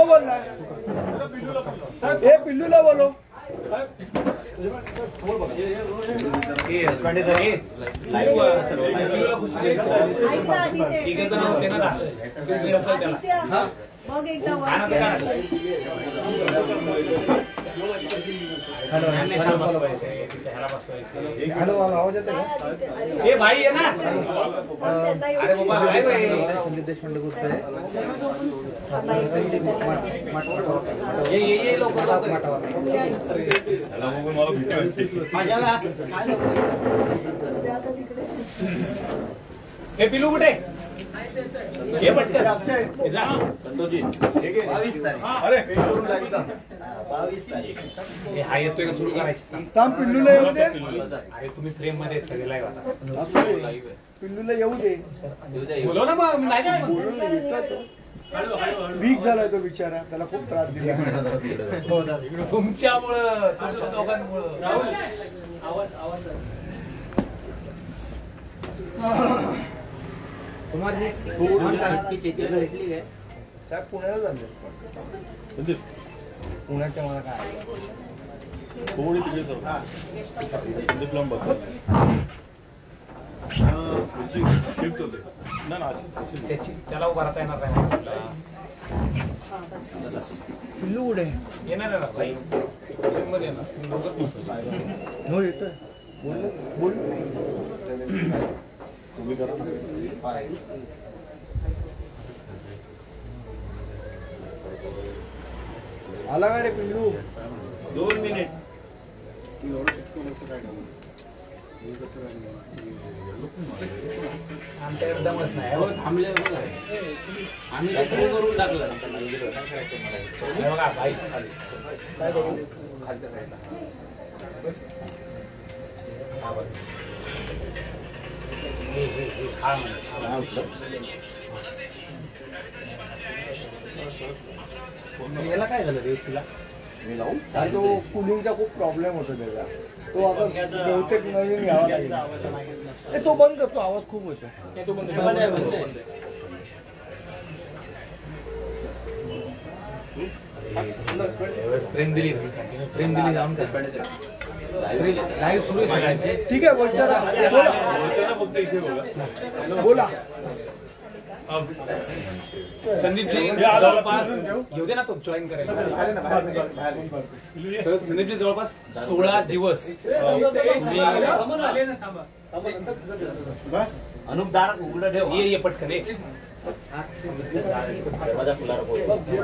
तो बोल रहा है, ए पिल्लूला बोलो। मग एकदा हॅलो आवाज येतो का? ए भाई आहे ना, अरे बाबा काय संदीप देशपांडे बोलतोय। ये लोक हे पिलू कुठे हे पटकन अरे 22 तारीख हा येतोय का सुरू करायची थांब पिल्लूला येऊ दे, अरे तुम्ही फ्रेम मध्ये सगळे लाईव्ह आता पिल्लूला येऊ दे, बोलव ना मग नाही वीक झालाय तो बिचारा, त्याला खूप त्रास दिला तुमच्यामुळं, तुमच्या दोघांमुळं। तुम्हाला साहेब पुण्याला झाले, पुण्याच्या मला काय थोडी तिकडे संदीप लांब बस शिफ्ट होते ना त्याला उभा राहता येणार नाही पिल्लू कुठे येणार ना भाई मध्ये येणार हो येतोय बोल बोल तुम्ही करा आला का रे पिल्लू? 2 मिनिट आमच्याकडे दमच नाही थांबले आम्ही करून टाकलं बघा भाई काय करू? खालच्या साईडला याला काय झालं रेसीला? मी लावू तो कूलिंगचा खूप प्रॉब्लेम होतो त्याचा, तो आता बहुतेक नवीन घ्यावा लागेल। तो बंद करतो, आवाज खूप होतो। तो बंद फ्रेम दिली जाऊन लाईव्ह सुरू आहे सगळ्यांचे। ठीक आहे बोलचारा बोला फक्त इथे बोला। संदीपजी जवळपास येऊ दे ना, तो जॉईन करायला। संदीपजी जवळपास 16 दिवस अनुप दार उघडं ठेव ये पटकन ये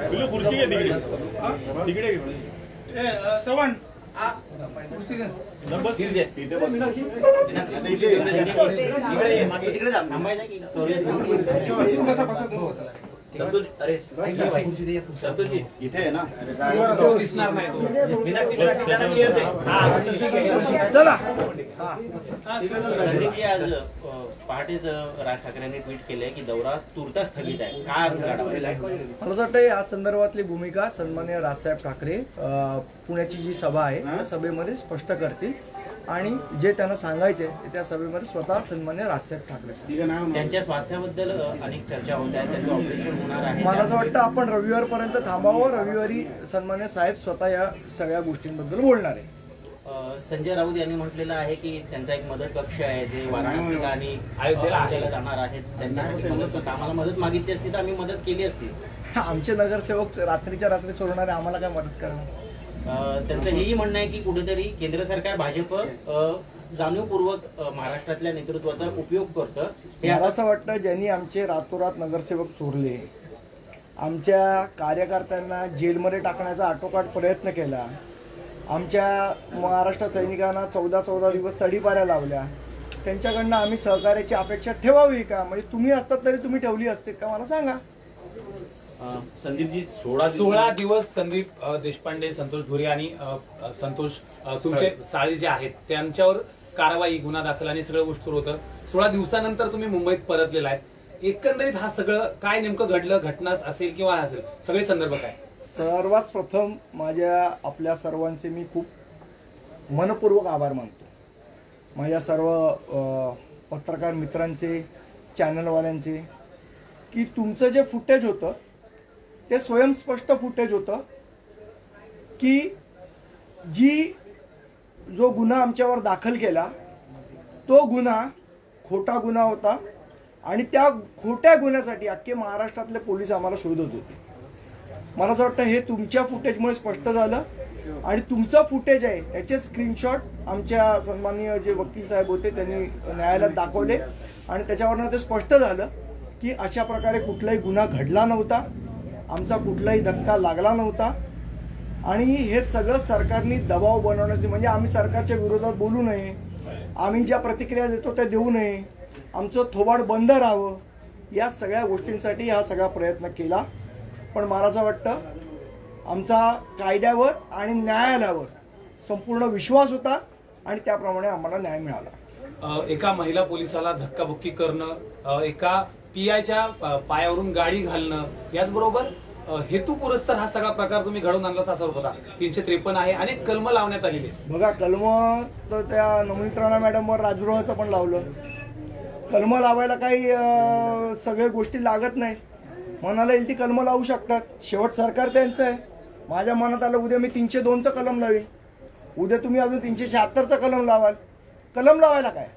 पिलू खुर्ची घे तिकडे तिकडे चव्हाण नंबर इथे बस तिकडे जा थांबायचं की अरे संतोषजी इथे आहे ना दिसणार नाही तो चला। संदीपजी आज पहाटेच राज ठाकरेंनी ट्विट केलंय की दौरा तुर्तास स्थगित आहे, काय अर्थ काढावा? मला असं वाटतं या संदर्भातली भूमिका सन्माननीय राजसाहेब ठाकरे पुण्याची जी सभा आहे त्या सभेमध्ये स्पष्ट करतील आणि जे त्यांना सांगायचे त्या सभेमध्ये स्वतः सन्माननीय राजसाहेब ठाकरे त्यांच्या स्वास्थ्याबद्दल अनेक चर्चा होत आहेत, त्यांचं ऑपरेशन होणार आहे। मला असं वाटतं आपण रविवारपर्यंत थांबावं, रविवारी सन्माननीय साहेब स्वतः या सगळ्या गोष्टींबद्दल बोलणार आहे। संजय राऊत यांनी म्हटलेलं आहे की त्यांचा एक मदत कक्ष आहे जे वाराणसीला आणि अयोध्येला जाणार आहेत, त्यांच्यासाठी मदत होतं। आम्हाला मदत मागितली असती तर आम्ही मदत केली असती। आमचे नगरसेवक रात्रीच्या रात्री सोडणारे आम्हाला काय मदत करणार? त्यांचं हेही म्हणणं आहे की कुठेतरी केंद्र सरकार भाजप जाणीवपूर्वक महाराष्ट्रातल्या नेतृत्वाचा उपयोग करतं। मला असं वाटतं ज्यांनी आमचे रातोरात नगरसेवक चोरले, आमच्या कार्यकर्त्यांना जेलमध्ये टाकण्याचा आटोकाट प्रयत्न केला, आमच्या महाराष्ट्र सैनिकांना 14 दिवस तडीपाऱ्या लावल्या, त्यांच्याकडनं आम्ही सहकार्याची अपेक्षा ठेवावी का? म्हणजे तुम्ही असतात तरी तुम्ही ठेवली असते का मला सांगा। संदीपजी 16 दिवस संदीप देशपांडे, संतोष धुरे आणि संतोष तुमचे साळी जे आहेत त्यांच्यावर कारवाई, गुन्हा दाखल आणि सगळं गोष्ट सुरू होतं। 16 दिवसानंतर तुम्ही मुंबईत परतलेला आहे। एकंदरीत हा सगळं काय नेमकं घडलं, घटना असेल किंवा असेल, सगळे संदर्भ काय? सर्वात प्रथम आपल्या सर्वांचे मी खूप मनपूर्वक आभार मानतो। माझ्या सर्व पत्रकार मित्रांचे, चॅनलवाल्यांचे, की तुमचं जे फुटेज होतं ते स्वयंस्पष्ट फुटेज होतं की जो गुन्हा आमच्यावर दाखल केला तो गुन्हा खोटा गुन्हा होता आणि त्या खोट्या गुन्ह्यासाठी अख्खे महाराष्ट्रातले पोलीस आम्हाला शोधत होते. मला असं वाटतं हे तुमच्या फुटेजमुळे स्पष्ट झालं आणि तुमचं फुटेज आहे त्याचे स्क्रीनशॉट आमच्या सन्माननीय जे वकील साहेब होते त्यांनी न्यायालयात दाखवले आणि त्याच्यावरनं ते स्पष्ट झालं की अशा प्रकारे कुठलाही गुन्हा घडला नव्हता, आमचा कुठलाही धक्का लागला नव्हता आणि हे सगळं सरकारने दबाव बनवण्याचे, म्हणजे आम्ही सरकारच्या विरोधात बोलू नये, आम्ही ज्या प्रतिक्रिया देतो त्या देऊ नये, आमचं थोबाड बंद राहावं, या सगळ्या गोष्टींसाठी हा सगळा प्रयत्न केला. पण मला असं वाटतं आमचा कायद्यावर आणि न्यायालयावर संपूर्ण विश्वास होता आणि त्याप्रमाणे आम्हाला न्याय मिळाला. एका महिला पोलिसाला धक्काबुक्की करणं, एका पीआयच्या पायावरून गाडी घालणं, याचबरोबर हेतू पुरस्कार हा सगळा प्रकार तुम्ही घडवून आणलाच असा होता. 353 आहे आणि कलम लावण्यात आलेली. बघा, कलम तर त्या नवनीत राणा मॅडमवर राजगृहाचं पण लावलं. कलम लावायला काही सगळ्या गोष्टी लागत नाही, मनाला येईल ती कलम लावू शकतात. शेवट सरकार त्यांचं आहे. माझ्या मनात आलं उद्या मी 302चं कलम लावेल, उद्या तुम्ही अजून 376चं कलम लावाल. कलम लावायला काय,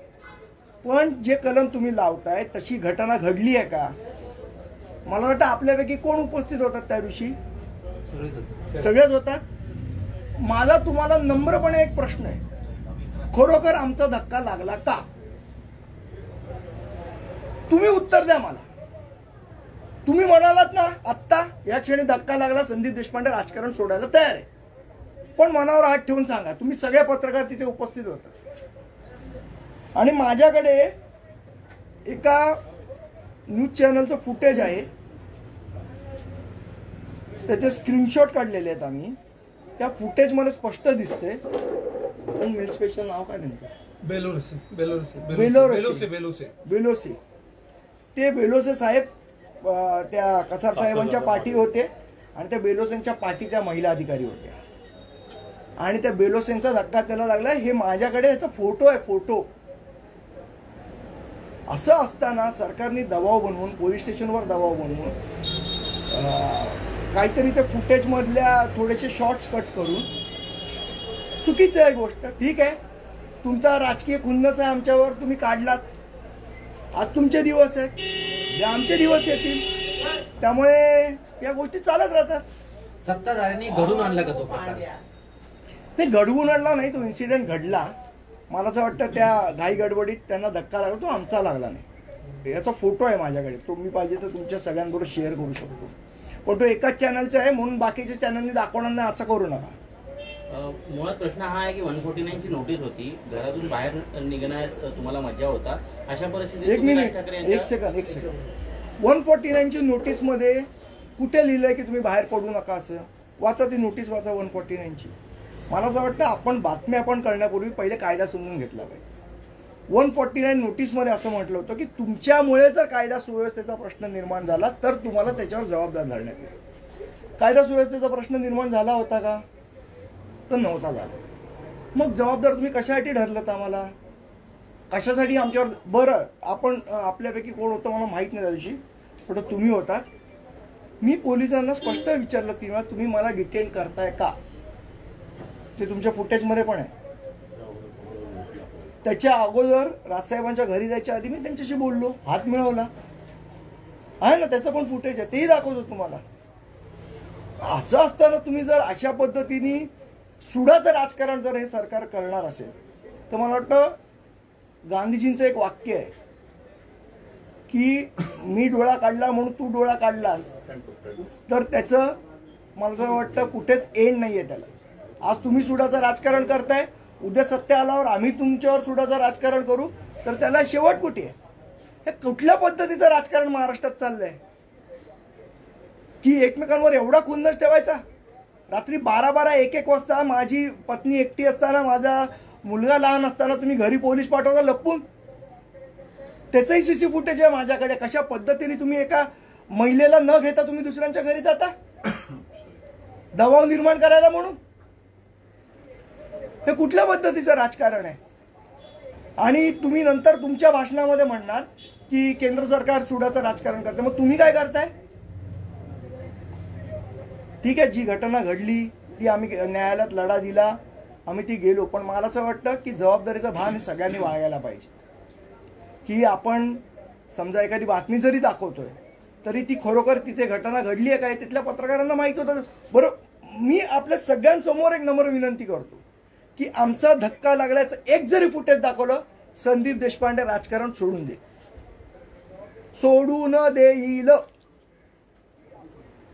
पण जे कलम तुम्ही लावताय तशी घटना घडली आहे का? मला वाटतं आपल्यापैकी कोण उपस्थित होतात त्या दिवशी? सगळेच होतात. माझा तुम्हाला नम्रपणे एक प्रश्न आहे, खरोखर आमचा धक्का लागला का? तुम्ही उत्तर द्या मला. तुम्ही म्हणालात ना आत्ता या क्षणी धक्का लागला, संदीप देशपांडे राजकारण सोडायला तयार आहे, पण मनावर हात ठेवून सांगा. तुम्ही सगळे पत्रकार तिथे उपस्थित होता आणि माझ्याकडे एका न्यूज चॅनलचं फुटेज आहे, त्याचे स्क्रीनशॉट काढलेले आहेत आम्ही. त्या फुटेजमध्ये स्पष्ट दिसते. मिल स्पेशल नाव काय त्यांचं? बेलोसे. ते बेलोसे साहेब त्या कसार साहेबांच्या पाठी होते आणि त्या बेलोसेंच्या पाठी त्या महिला अधिकारी होत्या आणि त्या बेलोसेंचा धक्का त्याला लागला. हे माझ्याकडे याचा फोटो आहे, फोटो. असं असताना सरकारने दबाव बनवून, पोलीस स्टेशनवर दबाव बनवून काहीतरी त्या फुटेज मधल्या थोडेसे शॉर्ट्स कट करून, चुकीचं आहे गोष्ट. ठीक आहे, तुमचा राजकीय खुन्नस आहे आमच्यावर, तुम्ही काढलात. आज तुमचे दिवस आहेत, आमचे दिवस येतील, त्यामुळे या गोष्टी चालत राहतात. सत्ताधाऱ्यांनी घडून आणला का तो प्रकार? नाही, घडवून आणला नाही, तो इन्सिडेंट घडला. मला असं वाटतं त्या घाई गडबडीत त्यांना धक्का लागला, तो आमचा लागला नाही. याचा फोटो आहे माझ्याकडे, तो मी पाहिजे तर तुमच्या सगळ्यांबरोबर शेअर करू शकतो. पण तो एकाच चॅनलचा आहे म्हणून बाकीच्या चॅनलनी दाखवणार नाही असं करू नका. मुळात प्रश्न हा आहे की 149ची नोटीस होती, घरातून बाहेर निघण्यास तुम्हाला मज्जा होता, अशा परिस्थितीत एक मिनिट, एक सेकंद. 149ची नोटीस मध्ये कुठे लिहिलंय की तुम्ही बाहेर पडू नका असं? वाचा ती नोटीस, वाचा 149ची. मला असं वाटतं आपण बातम्या आपण करण्यापूर्वी पहिले कायदा समजून घेतला पाहिजे. 149 नोटीसमध्ये असं म्हटलं होतं की तुमच्यामुळे जर कायदा सुव्यवस्थेचा प्रश्न निर्माण झाला तर तुम्हाला त्याच्यावर जबाबदार धरण्यात येईल. कायदा सुव्यवस्थेचा प्रश्न निर्माण झाला होता का? तर नव्हता झाला. मग जबाबदार तुम्ही कशासाठी ठरलं आम्हाला? कशासाठी आमच्यावर? बरं, आपण आपल्यापैकी कोण होतं मला माहीत नाही त्या दिवशी, पण तुम्ही होतात. मी पोलिसांना स्पष्ट विचारलं की तुम्ही मला डिटेन करताय का? ते तुमच्या फुटेजमध्ये पण आहे. त्याच्या अगोदर राजसाहेबांच्या घरी जायच्या आधी मी त्यांच्याशी बोललो, हात मिळवला आहे ना, त्याचं पण फुटेज आहे, तेही दाखवतो तुम्हाला. असं असताना तुम्ही जर अशा पद्धतीने सुडाचं राजकारण जर हे सरकार करणार असेल तर मला वाटतं गांधीजींचं एक वाक्य आहे की मी डोळा काढला म्हणून तू डोळा काढलास, तर त्याचं मला असं वाटतं कुठेच एंड नाहीये त्याला. आज तुम्ही सुडाचं राजकारण करताय, उद्या सत्य आल्यावर आम्ही तुमच्यावर सुडाचं राजकारण करू, तर त्याला शेवट कुठे आहे? हे कुठल्या पद्धतीचं राजकारण महाराष्ट्रात चाललंय की एकमेकांवर एवढा खुन्नस ठेवायचा? रात्री 12-12, 1-1 वाजता माझी पत्नी एकटी असताना, माझा मुलगा लहान असताना तुम्ही घरी पोलीस पाठवता लपून. त्याचंही सीसी फुटेज आहे माझ्याकडे. कशा पद्धतीने तुम्ही एका महिलेला न घेता तुम्ही दुसऱ्यांच्या घरी जाता दबाव निर्माण करायला म्हणून. हे कुठल्या पद्धतीचं राजकारण आहे? आणि तुम्ही नंतर तुमच्या भाषणामध्ये म्हणणार की केंद्र सरकार सुडाचं राजकारण करते. मग तुम्ही काय करताय? ठीक आहे, जी घटना घडली ती आम्ही न्यायालयात लढा दिला, आम्ही ती गेलो. पण मला असं वाटतं की जबाबदारीचं भान हे सगळ्यांनी बाळगायला पाहिजे. की आपण समजा एखादी बातमी जरी दाखवतोय तरी ती खरोखर तिथे घटना घडली आहे काय तिथल्या पत्रकारांना माहिती होतं. बरोबर, मी आपल्या सगळ्यांसमोर एक नम्र विनंती करतो की आमचा धक्का लागल्याचं एक जरी फुटेज दाखवलं, संदीप देशपांडे राजकारण सोडून दे, सोडून देईल.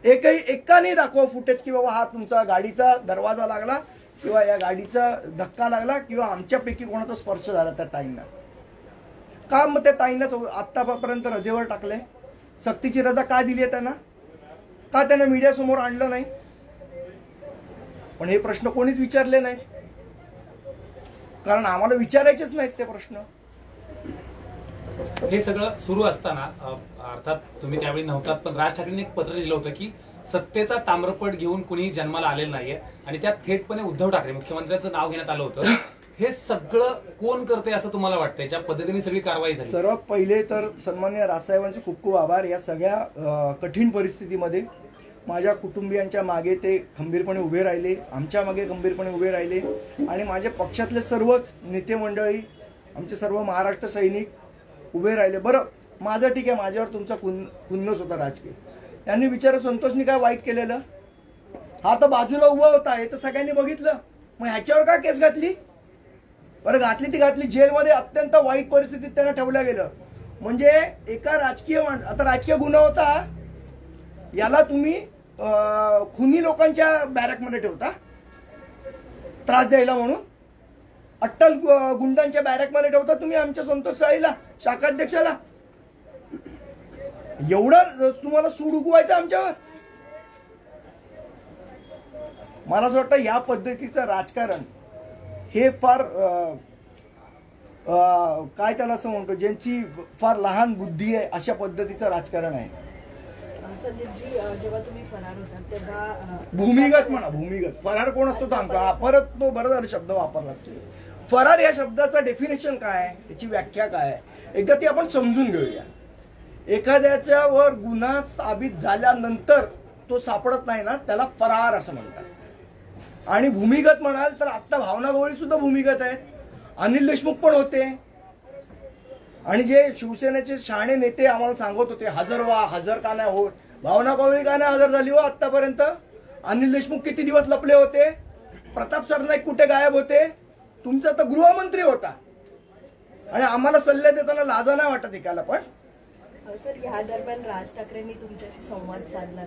एकाने दाखवा फुटेज की बाबा हा तुमचा गाडीचा दरवाजा लागला किंवा या गाडीचा धक्का लागला किंवा आमच्यापैकी कोणाचा स्पर्श झाला त्या ताईंना. का मग त्या ताईंना आतापर्यंत रजेवर टाकले? सक्तीची रजा का दिली आहे त्यांना? का त्यांना मीडिया समोर आणलं नाही? पण हे प्रश्न कोणीच विचारले नाही, कारण आम्हाला विचारायचेच नाहीत ते प्रश्न. हे सगळं सुरू असताना अर्थात तुम्ही त्यावेळी नव्हतात, पण राज ठाकरेंनी एक पत्र लिहिलं होतं की सत्तेचा ताम्रपट घेऊन कुणी जन्माला आलेलं नाहीये आणि त्यात थेटपणे उद्धव ठाकरे मुख्यमंत्र्यांचं नाव घेण्यात आलं होतं. हे सगळं कोण करते असं तुम्हाला वाटतंय? ज्या पद्धतीने सगळी कारवाई झाली. सर्वात पहिले तर सन्माननीय राजसाहेबांचे खूप खूप आभार. या सगळ्या कठीण परिस्थितीमध्ये माझ्या कुटुंबियांच्या मागे ते खंबीरपणे उभे राहिले, आमच्या मागे खंबीरपणे उभे राहिले आणि माझ्या पक्षातले सर्वच नेते मंडळी, आमचे सर्व महाराष्ट्र सैनिक उभे राहिले. बरं, माझं ठीक आहे, माझ्यावर तुमचा खुन्नस होता राजकीय. त्यांनी विचार संतोषनी काय वाईट केलेलं? हा तर बाजूला उभा होता, हे तर सगळ्यांनी बघितलं. मग ह्याच्यावर का केस घातली? बरं, घातली ती घातली. जेलमध्ये अत्यंत वाईट परिस्थितीत त्यांना ठेवलं गेलं. म्हणजे एका राजकीय आता राजकीय गुन्हा होता, याला तुम्ही खुनी लोकांच्या बॅरकमध्ये ठेवता त्रास द्यायला म्हणून. अट्टल गुंडांच्या बॅरकमध्ये ठेवता तुम्ही आमच्या संतोष साळीला, शाखाध्यक्षाला. एवढं तुम्हाला सूड उगवायचं आमच्यावर? मला असं वाटतं या पद्धतीचं राजकारण हे फार काय त्याला असं म्हणतो, ज्यांची फार लहान बुद्धी आहे अशा पद्धतीचं राजकारण आहे. संदीपजी, जेव्हा तुम्ही फरार होता तेव्हा भूमिगत म्हणा, भूमिगत. फरार कोण असतो सांगता? परत तो बरं झाला शब्द वापरला. फरार या शब्दाचं डेफिनेशन काय, त्याची व्याख्या काय, एकदा ती आपण समजून घेऊया. एखाद्याच्या वर गुन्हा साबित झाल्यानंतर तो सापडत नाही ना, त्याला फरार असं म्हणतात. आणि भूमिगत म्हणाल तर आता भावना गवळी सुद्धा भूमिगत आहेत, अनिल देशमुख पण होते. आणि जे शिवसेनेचे शहाणे नेते आम्हाला सांगत होते हजर व्हा, हजर का नाही होत, भावना गवळी का नाही हजर झाली हो आतापर्यंत? अनिल देशमुख किती दिवस लपले होते? प्रताप सरनाईक कुठे गायब होते? तुमचा तर गृहमंत्री होता आणि आम्हाला सल्ले देताना लाजा नाही वाटत एकाला पण? सर, या दरम्यान राज ठाकरेंनी तुमच्याशी संवाद साधला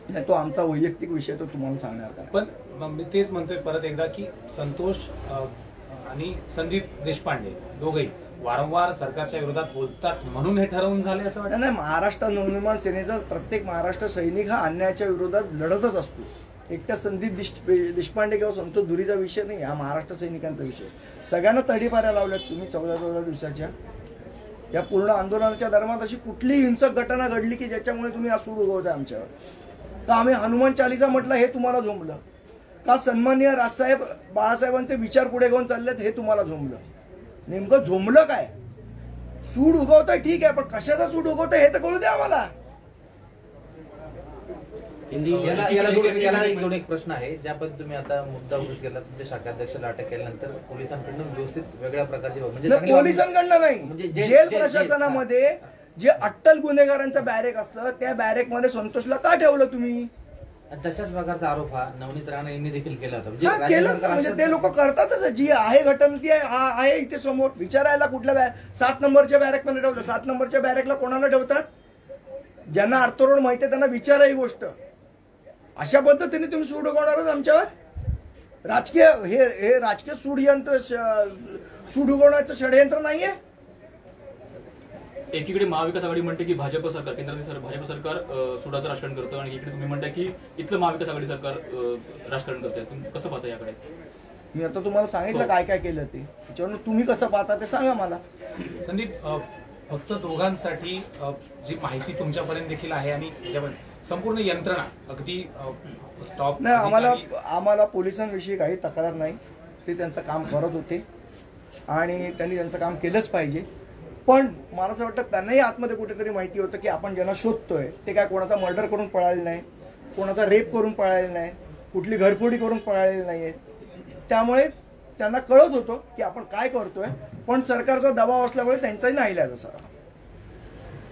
नाही, तो आमचा वैयक्तिक विषय, तो तुम्हाला सांगणार का? पण मी तेच म्हणतोय परत एकदा की संतोष आणि संदीप देशपांडे दोघंही वारंवार सरकारच्या विरोधात बोलतात म्हणून हे ठरवून झाले असं वाटतं? नाही, महाराष्ट्र नवनिर्माण सेनेचा प्रत्येक महाराष्ट्र सैनिक हा अन्यायाच्या विरोधात लढतच असतो. एकट्या संदीप देशपांडे किंवा संतोष धुरीचा विषय नाही, हा महाराष्ट्र सैनिकांचा विषय. सगळ्यांना तडीपाऱ्या लावल्यात तुम्ही 14-14 दिवसाच्या. या पूर्ण आंदोलनाच्या दरम्यान अशी कुठलीही हिंसक घटना घडली की ज्याच्यामुळे तुम्ही हा सूड उगवताय आमच्यावर? का आम्ही हनुमान चालीसा म्हटलं हे तुम्हाला झोंबलं? का सन्माननीय राजसाहेब बाळासाहेबांचे विचार पुढे घेऊन चाललेत हे तुम्हाला झोंबलं? नेमकं झोंबलं काय? सूड उगवताय ठीक आहे, पण कशाचा सूड उगवताय हे तर कळू द्या आम्हाला. याला एक प्रश्न आहे. ज्या पद्धतीने तुम्ही आता मुद्दा उघड केला, तुमच्या शाखाध्यक्षाला अटक केल्यानंतर पोलिसांकडून व्यवस्थित वेगळ्या प्रकारची म्हणजे पोलिसांकडनं नाही, जेल प्रशासनामध्ये जे अट्टल गुन्हेगारांचं बॅरेक असतं त्या बॅरेक मध्ये संतोषला का ठेवलं तुम्ही? तशाच प्रकारचा आरोप हा नवनीत राणा यांनी देखील केला होता. म्हणजे ते लोक करतातच. जी आहे घटना ती आहे इथे समोर. विचारायला कुठल्या 7 नंबरच्या बॅरेक मध्ये ठेवलं? 7 नंबरच्या बॅरेकला कोणाला ठेवतात? ज्यांना अर्थरोड माहिती आहे त्यांना विचारा ही गोष्ट. अशा पद्धतीने तुम्ही सूड उगवणारच आमच्यावर? राजकीय हे राजकीय सूड उगवण्याचं षडयंत्र नाहीये. एकीकडे महाविकास आघाडी म्हणते की भाजप सरकार, केंद्रातील भाजप सरकार सुडाचं राजकारण करतं आणि इकडे तुम्ही म्हणता की इथलं महाविकास आघाडी सरकार राजकारण करतंय. तुम्ही कसं पाहता याकडे? मी आता तुम्हाला सांगितलं काय काय केलं ते, त्याच्यावर तुम्ही कसं पाहता ते सांगा मला. संदीप, फक्त दोघांसाठी जी माहिती तुमच्यापर्यंत देखील आहे आणि संपूर्ण यंत्रणा अगदी टॉप नाही, आम्हाला पोलिसांविषयी काही तक्रार नाही. ते त्यांचं काम करत होते आणि त्यांनी त्यांचं काम केलंच पाहिजे. पण मला असं वाटतं त्यांनाही आतमध्ये कुठेतरी माहिती होतं की आपण ज्यांना शोधतोय ते काय कोणाचा मर्डर करून पळाले नाही, कोणाचा रेप करून पळालेला नाही, कुठली घरफोडी करून पळालेली नाही आहे. त्यामुळे त्यांना कळत होतं की आपण काय करतोय, पण सरकारचा दबाव असल्यामुळे त्यांचाही नाईलाज असा.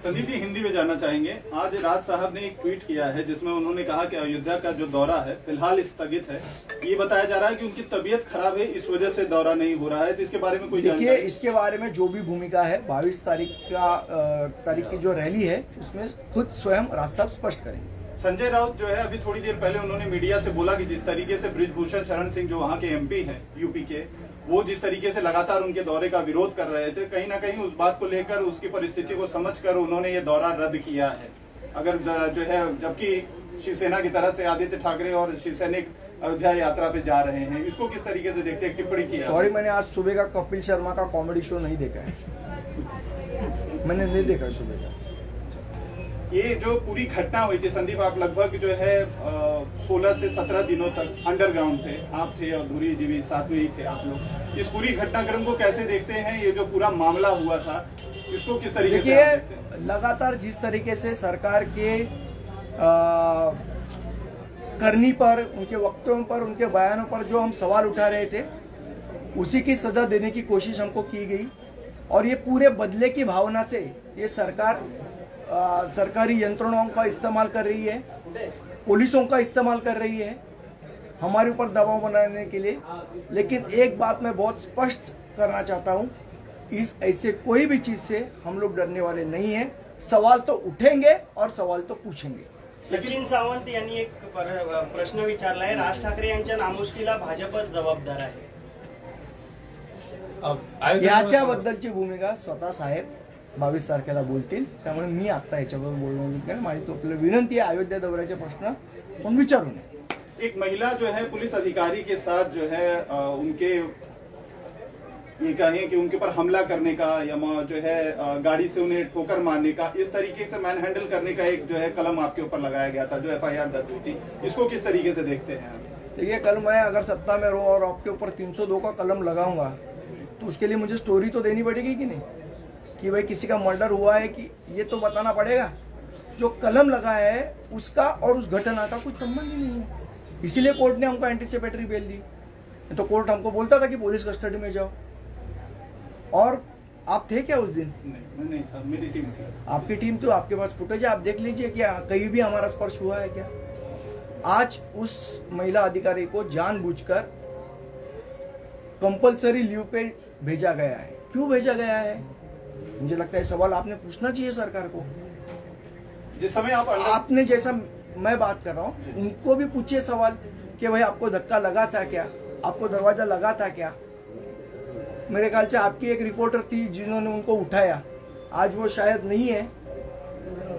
संदीप जी, हिंदी में जानना चाहेंगे, आज राज साहब ने एक ट्वीट किया है जिसमें उन्होंने कहा कि अयोध्या का जो दौरा है फिलहाल स्थगित है. ये बताया जा रहा है कि उनकी तबीयत खराब है, इस वजह से दौरा नहीं हो रहा है. तो इसके बारे में कोई देखिए, जानकारी? इसके बारे में जो भी भूमिका है 22 तारीख की जो रैली है उसमें खुद स्वयं राज साहब स्पष्ट करेंगे. संजय राउत जो है अभी थोड़ी देर पहले उन्होंने मीडिया से बोला कि जिस तरीके से बृजभूषण शरण सिंह जो वहाँ के एमपी हैं यूपी के, वो जिस तरीके से लगातार उनके दौरे का विरोध कर रहे थे, कहीं ना कहीं उस बात को लेकर उसकी परिस्थिति को समझकर उन्होंने ये दौरा रद्द किया है. अगर जो है, जबकि शिवसेना की तरफ से आदित्य ठाकरे और शिवसैनिक अयोध्या यात्रा पे जा रहे हैं, इसको किस तरीके से देखते हैं? टिप्पणी की. सॉरी, मैंने आज सुबह का कपिल शर्मा का कॉमेडी शो नहीं देखा है, मैंने नहीं देखा सुबह का. ये जो पूरी घटना हुई थी संदीप, आप लगभग जो है 16 से 17 दिनों तक अंडरग्राउंड थे, आप थे और धुरी जी भी साथ में ही थे आप लोग. इस पूरी घटनाक्रम को कैसे देखते हैं? ये जो पूरा मामला हुआ था, इसको किस तरीके से आप देखते हैं? लगातार जिस तरीके से सरकार के करनी पर, उनके वक्तव्यों पर, उनके बयानों पर जो हम सवाल उठा रहे थे, उसी की सजा देने की कोशिश हमको की गई. और ये पूरे बदले की भावना से ये सरकार सरकारी यंत्रणाओं का इस्तेमाल कर रही है, पुलिसों का इस्तेमाल कर रही है हमारे ऊपर दबाव बनाने के लिए. लेकिन एक बात मैं बहुत स्पष्ट करना चाहता हूँ, इस ऐसे कोई भी चीज से हम लोग डरने वाले नहीं हैं. सवाल तो उठेंगे और सवाल तो पूछेंगे. सचिन सावंत यांनी एक प्रश्न विचारलाय, राज ठाकरे यांच्या नामुष्कीला भाजपच जबाबदार आहे. याच्याबद्दलची भूमिका स्वतः साहेब 22 तारखेला बोलतील, त्यामुळे मी आता याच्याबद्दल बोलणार. माझी तो आपल्याला विनंती आहे, अयोध्या दौऱ्याचे प्रश्न पण विचारू नये. एक महिला जो है पुलिस अधिकारी के साथ जो है उनके ये कहें कि उनके ऊपर हमला करने का या जो है गाड़ी से उन्हें ठोकर मारने का, इस तरीके से मैन हैंडल करने का एक जो है कलम आपके ऊपर लगाया गया था, जो FIR दर्ज हुई थी. इसको किस तरीके से देखते हैं? देखिए, कल मैं अगर सत्ता में रहूं और आपके ऊपर 302 का कलम लगाऊंगा तो उसके लिए मुझे स्टोरी तो देनी पड़ेगी कि नहीं, कि भाई किसी का मर्डर हुआ है, कि ये तो बताना पड़ेगा. जो कलम लगा है उसका और उस घटना का कुछ संबंध ही नहीं है. इसीलिए कोर्ट ने हमको एंटीसिपेटरी बेल दी. तो कोर्ट हमको बोलता था कि पुलिस कस्टडी में जाओ. और आप थे क्या उस दिन? नहीं था, मेरी टीम थी. आपकी टीम तो, आपके पास फुटेज है, आप देख लीजिए क्या कहीं भी हमारा स्पर्श हुआ है क्या. आज उस महिला अधिकारी को जानबूझकर कंपलसरी लीव पे भेजा गया है. क्यों भेजा गया है? मुझे लगता है सवाल आपने पूछना चाहिए सरकार को. जिस समय आपने जैसा मैं बात कर रहा हूँ, उनको भी पूछिए सवाल कि भाई आपको धक्का लगा था क्या, आपको दरवाजा लगा था क्या. मेरे ख्याल से आपकी एक रिपोर्टर थी जिन्होंने उनको उठाया, आज वो शायद नहीं है,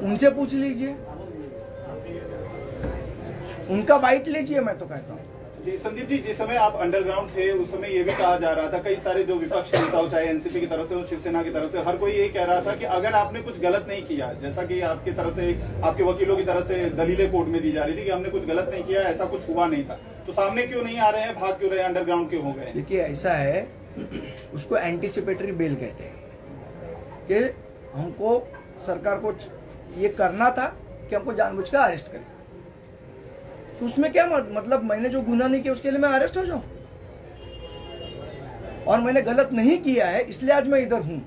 उनसे पूछ लीजिए, उनका बाइट लीजिए. मैं तो कहता हूँ जी संदीप जी, जिस समय आप अंडरग्राउंड थे उस समय ये भी कहा जा रहा था, कई सारे जो विपक्ष नेता हो, चाहे एनसीपी की तरफ से हो, शिवसेना की तरफ से, हर कोई ये कह रहा था कि अगर आपने कुछ गलत नहीं किया, जैसा कि आपकी तरफ से, आपके वकीलों की तरफ से दलीलें कोर्ट में दी जा रही थी कि हमने कुछ गलत नहीं किया, ऐसा कुछ हुआ नहीं था, तो सामने क्यों नहीं आ रहे हैं, भाग क्यों रहे हैं, अंडरग्राउंड क्यों हो गए? देखिए, ऐसा है, उसको एंटीसिपेटरी बेल कहते हैं कि हमको सरकार को ये करना था कि हमको जानबूझकर अरेस्ट करें. तो उसमें क्या मतलब, मैंने जो गुनाह नहीं किया उसके लिए मैं अरेस्ट हो जाऊं? और मैंने गलत नहीं किया है इसलिए आज मैं इधर हूं.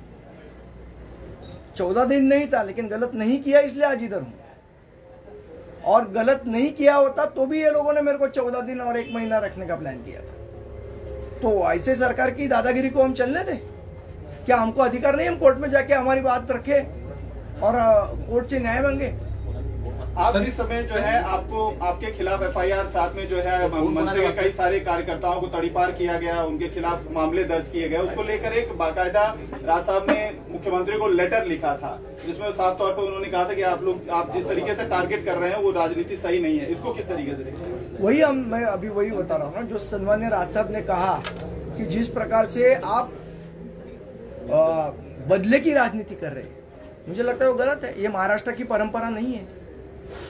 14 दिन नहीं था, लेकिन गलत नहीं किया इसलिए आज इधर हूं. और गलत नहीं किया होता तो भी ये लोगों ने मेरे को 14 दिन और 1 महीना रखने का प्लान किया था. तो ऐसे सरकार की दादागिरी को हम चलने दें? क्या हमको अधिकार नहीं हम कोर्ट में जाके हमारी बात रखे और कोर्ट से न्याय मांगे? आप इस समय जो है आपको, आपके खिलाफ FIR, साथ में जो है मनसे के कई सारे कार्यकर्ताओं को तड़ीपार किया गया, उनके खिलाफ मामले दर्ज किए गए, उसको लेकर एक बाकायदा राज साहब ने मुख्यमंत्री को लेटर लिखा था जिसमें साफ तौर पर उन्होंने कहा था कि आप जिस तरीके से टारगेट कर रहे हैं वो राजनीति सही नहीं है. इसको किस तरीके से देखते हैं? वही मैं अभी वही बता रहा हूँ ना, जो सन्मान्य राज साहब ने कहा कि जिस प्रकार से आप बदले की राजनीति कर रहे हैं, मुझे लगता है वो गलत है. ये महाराष्ट्र की परंपरा नहीं है,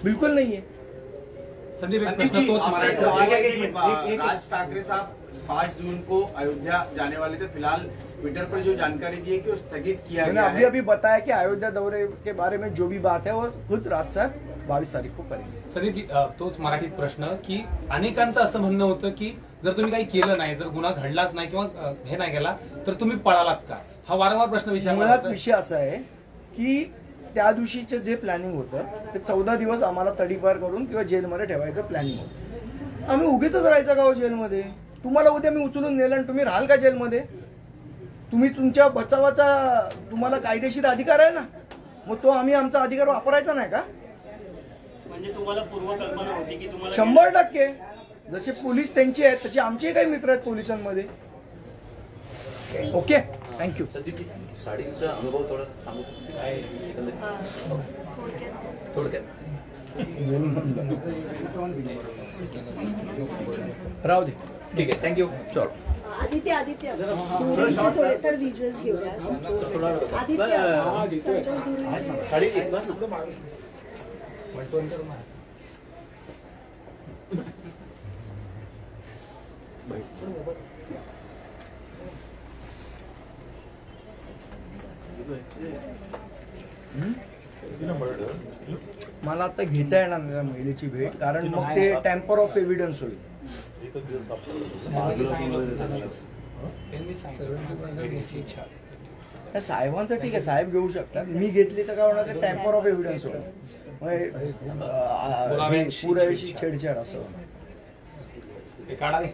बिल्कुल नहीं है. संदीप, राज ठाकरे साहब 5 जून को अयोध्या जाने वाले थे. फिलहाल ट्विटर पर जो जानकारी दी है कि वो स्थगित किया गया है. मैंने अभी बताया कि अयोध्या दौरे के बारे में जो भी बात है वो खुद राज साहब 22 तारीख को करेंगे। संदीप जी, तोच मराठीत प्रश्न की अनेकांचं असं म्हणणं होतं की जर तुम्ही काही केलं नाही, जर गुन्हा घडलाच नाही किंवा हे नाही केला तर तुम्ही पळालात का? हा वारंवार प्रश्न विचारला मुळात जातोय. विषय असा आहे की त्या दिवशीचं जे प्लॅनिंग होतं ते 14 दिवस आम्हाला तडीपार करून किंवा जेलमध्ये ठेवायचं प्लॅनिंग होतं. आम्ही उगीच राहायचं का हो जेलमध्ये? तुम्हाला उद्या मी उचलून नेलं आणि तुम्ही राहाल का जेलमध्ये? तुम्ही तुमच्या बचावाचा तुम्हाला कायदेशीर अधिकार आहे ना, मग तो आम्ही आमचा अधिकार वापरायचा नाही का? म्हणजे तुम्हाला पूर्वकल्पना होती की तुम्हाला 100%. जसे पोलीस त्यांचे आहेत तसे आमचे काही मित्र आहेत पोलिसांमध्ये. Okay, thank you. साडीचा अनुभव थोडा सांगू थोडक्यात. राहू दे. ठीक आहे, थँक्यू. चलो. आदित्य धुरेंचे थोडे तर विज्युअल्स घेऊया. संतोष धुरेंचे मला आता घेता येणार नाही त्या महिलेची भेट, कारण मग ते टॅम्पर ऑफ एव्हिडन्स होईल. त्या साहेबांचं ठीक आहे, साहेब घेऊ शकतात. मी घेतली तर काय होणार? टॅम्पर ऑफ एव्हिडन्स होईल, पुराव्याशी छेडछाड असं. हे काढा रे.